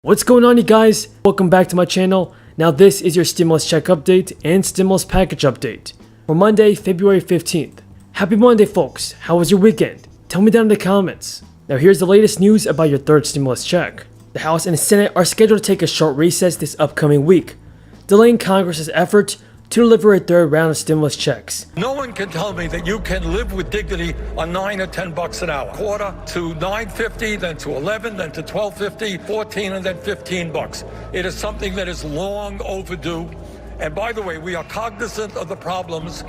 What's going on, you guys? Welcome back to my channel. Now this is your stimulus check update and stimulus package update for Monday, February 15th. Happy Monday, folks. How was your weekend? Tell me down in the comments. Now here's the latest news about your third stimulus check. The House and Senate are scheduled to take a short recess this upcoming week, delaying Congress's effort to deliver a third round of stimulus checks. No one can tell me that you can live with dignity on $9 or $10 an hour. Quarter to $9.50, then to $11, then to $12.50, $14, and then $15. It is something that is long overdue. And by the way, we are cognizant of the problems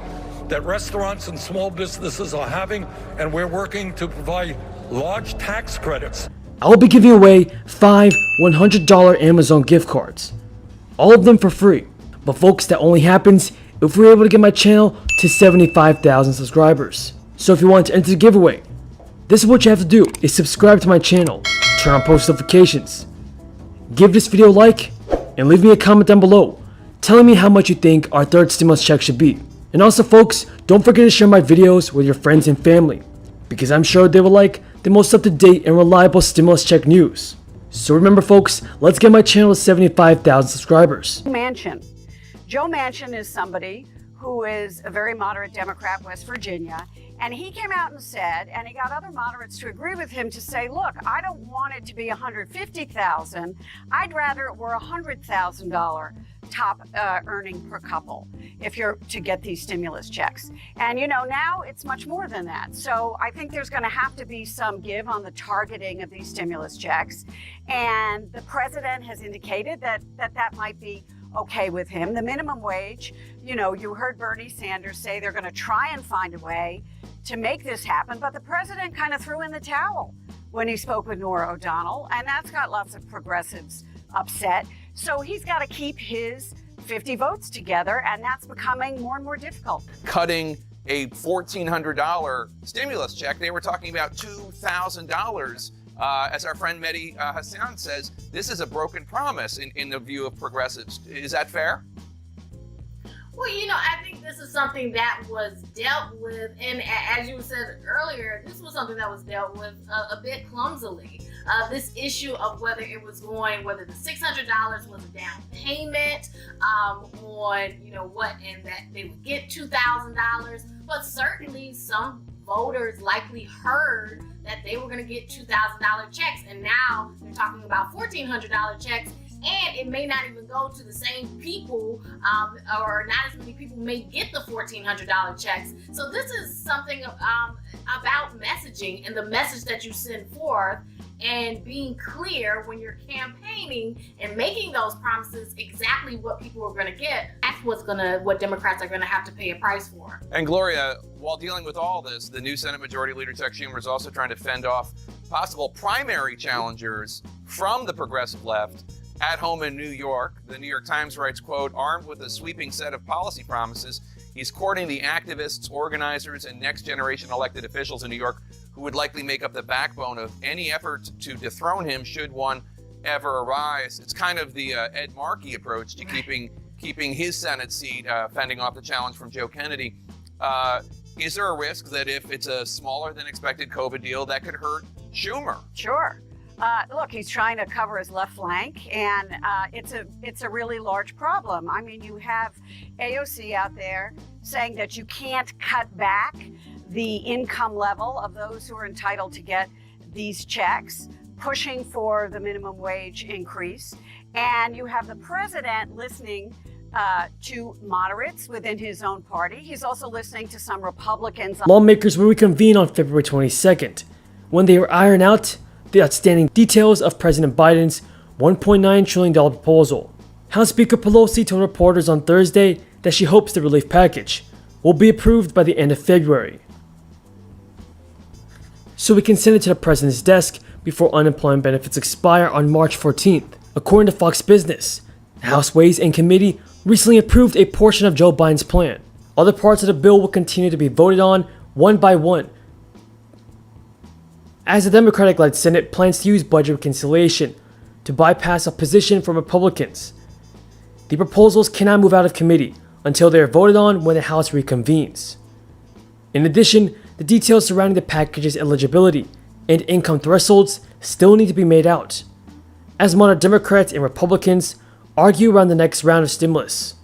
that restaurants and small businesses are having, and we're working to provide large tax credits. I will be giving away 5 $100 Amazon gift cards, all of them for free. But folks, that only happens if we're able to get my channel to 75,000 subscribers. So if you want to enter the giveaway, this is what you have to do, is subscribe to my channel, turn on post notifications, give this video a like, and leave me a comment down below telling me how much you think our third stimulus check should be. And also folks, don't forget to share my videos with your friends and family, because I'm sure they will like the most up-to-date and reliable stimulus check news. So remember folks, let's get my channel to 75,000 subscribers. Joe Manchin is somebody who is a very moderate Democrat, West Virginia, and he came out and said, and he got other moderates to agree with him to say, look, I don't want it to be $150,000. I'd rather it were $100,000 top earning per couple if you're to get these stimulus checks. And you know, now it's much more than that. So I think there's going to have to be some give on the targeting of these stimulus checks. And the president has indicated that might be okay with him. The minimum wage, you know, you heard Bernie Sanders say they're going to try and find a way to make this happen, but the president kind of threw in the towel when he spoke with Norah O'Donnell, and that's got lots of progressives upset. So he's got to keep his 50 votes together, and that's becoming more and more difficult. Cutting a $1,400 stimulus check, they were talking about $2,000. As our friend Mehdi Hassan says, this is a broken promise in the view of progressives. Is that fair? Well, you know, I think this is something that was dealt with, and as you said earlier, this was something that was dealt with a bit clumsily. This issue of whether the $600 was a down payment on, you know, what, and that they would get $2,000, but certainly some voters likely heard that they were going to get $2,000 checks, and now they're talking about $1,400 checks, and it may not even go to the same people, or not as many people may get the $1,400 checks. So this is something about messaging and the message that you send forth, and being clear when you're campaigning and making those promises exactly what people are going to get. That's what Democrats are going to have to pay a price for. And Gloria, while dealing with all this, the new Senate Majority Leader Chuck Schumer is also trying to fend off possible primary challengers from the progressive left at home in New York. The New York Times writes, quote, armed with a sweeping set of policy promises, he's courting the activists, organizers, and next generation elected officials in New York who would likely make up the backbone of any effort to dethrone him should one ever arise. It's kind of the Ed Markey approach to keeping his Senate seat, fending off the challenge from Joe Kennedy. Is there a risk that if it's a smaller than expected COVID deal, that could hurt Schumer? Sure. Look, he's trying to cover his left flank, and it's a really large problem. I mean, you have AOC out there saying that you can't cut back the income level of those who are entitled to get these checks, pushing for the minimum wage increase. And you have the president listening to moderates within his own party. He's also listening to some Republicans. Lawmakers will reconvene on February 22nd when they will iron out the outstanding details of President Biden's $1.9 trillion proposal. House Speaker Pelosi told reporters on Thursday that she hopes the relief package will be approved by the end of February, so we can send it to the president's desk before unemployment benefits expire on March 14th. According to Fox Business, the House Ways and Committee recently approved a portion of Joe Biden's plan. Other parts of the bill will continue to be voted on one by one, as the Democratic-led Senate plans to use budget reconciliation to bypass opposition from Republicans. The proposals cannot move out of committee until they are voted on when the House reconvenes. In addition, the details surrounding the package's eligibility and income thresholds still need to be made out. as moderate Democrats and Republicans argue around the next round of stimulus.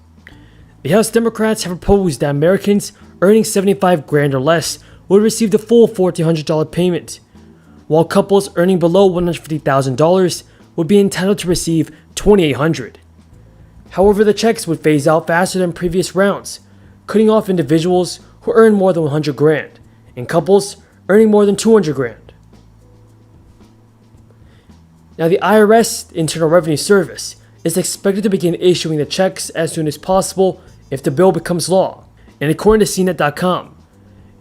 The House Democrats have proposed that Americans earning $75,000 or less would receive the full $1,400 payment, while couples earning below $150,000 would be entitled to receive $2,800. However, the checks would phase out faster than previous rounds, cutting off individuals who earn more than $100,000 and couples earning more than $200,000. Now, the IRS Internal Revenue Service is expected to begin issuing the checks as soon as possible if the bill becomes law, and according to CNET.com,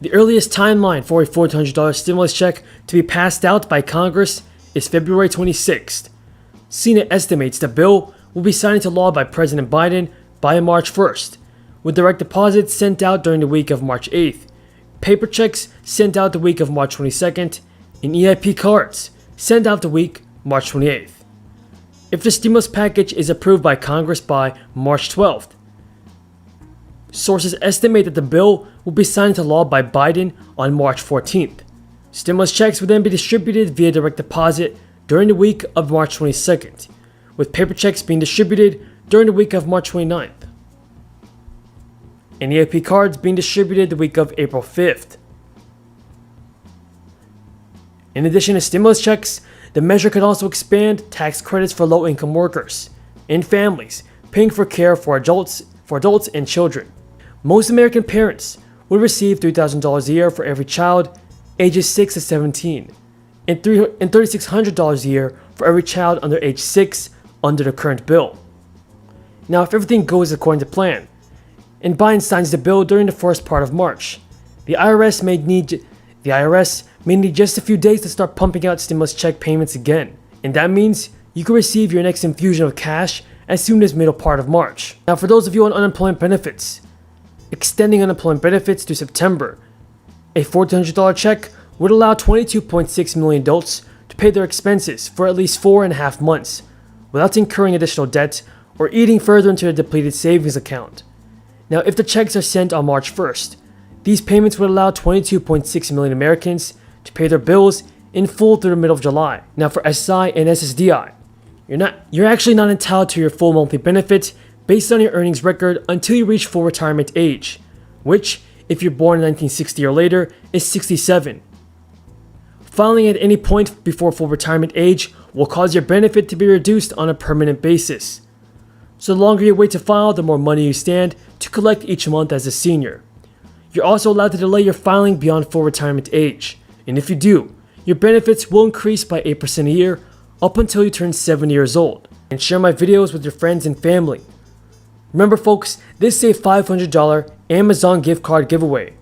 the earliest timeline for a $1,400 stimulus check to be passed out by Congress is February 26th. CNET estimates the bill will be signed into law by President Biden by March 1st, with direct deposits sent out during the week of March 8th, paper checks sent out the week of March 22nd, and EIP cards sent out the week March 28th. If the stimulus package is approved by Congress by March 12th, sources estimate that the bill will be signed into law by Biden on March 14th. Stimulus checks will then be distributed via direct deposit during the week of March 22nd, with paper checks being distributed during the week of March 29th, and EIP cards being distributed the week of April 5th. In addition to stimulus checks, the measure could also expand tax credits for low-income workers and families paying for care for adults and children. Most American parents would receive $3,000 a year for every child ages 6 to 17, and $3,600 a year for every child under age 6 under the current bill. Now, if everything goes according to plan, and Biden signs the bill during the first part of March, the IRS may need just a few days to start pumping out stimulus check payments again, and that means you could receive your next infusion of cash as soon as middle part of March. Now, for those of you on unemployment benefits, extending unemployment benefits to September, a $1,400 check would allow 22.6 million adults to pay their expenses for at least 4.5 months without incurring additional debt or eating further into their depleted savings account. Now, if the checks are sent on March 1st, these payments would allow 22.6 million Americans to pay their bills in full through the middle of July. Now, for SI and SSDI, you're actually not entitled to your full monthly benefit based on your earnings record until you reach full retirement age, which, if you're born in 1960 or later, is 67. Filing at any point before full retirement age will cause your benefit to be reduced on a permanent basis. So the longer you wait to file, the more money you stand to collect each month as a senior. You're also allowed to delay your filing beyond full retirement age, and if you do, your benefits will increase by 8% a year up until you turn 70 years old. And share my videos with your friends and family. Remember folks, this is a $500 Amazon gift card giveaway.